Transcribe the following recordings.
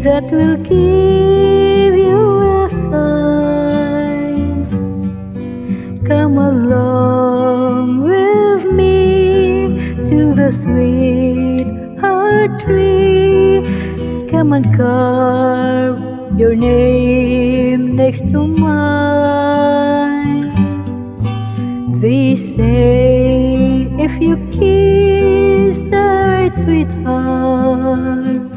that will give you a sign. Come along with me to the sweetheart tree. Come and carve your name next to mine. They say if you kiss the right sweetheart,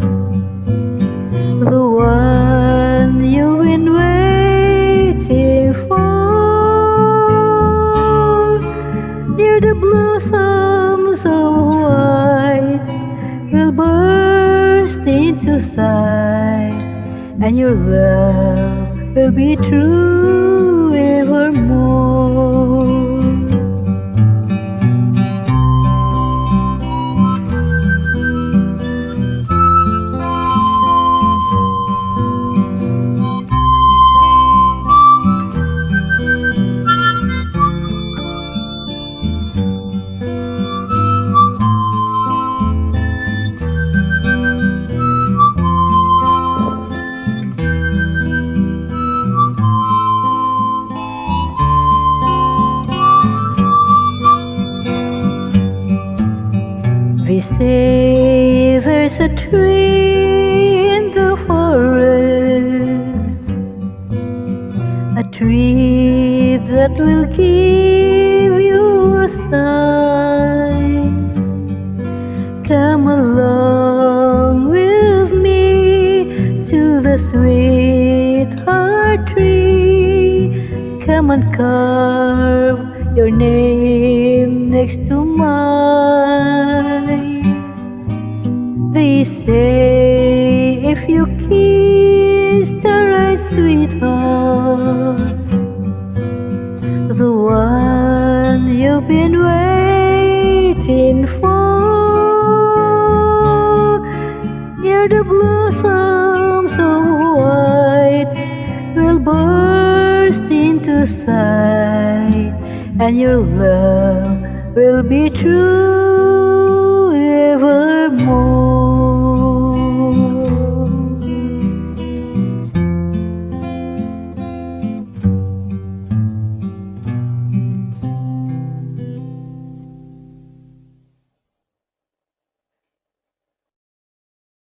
the one you've been waiting for, near the blossoms of white will burst into sight, and your love will be true evermore. They say there's a tree in the forest, a tree that will give you a sign. Come along with me to the sweetheart tree. Come and carve your name next to mine. They say if you kiss the right sweetheart, the one you've been waiting for, near the blossoms of white will burst into sight, and your love will be true evermore.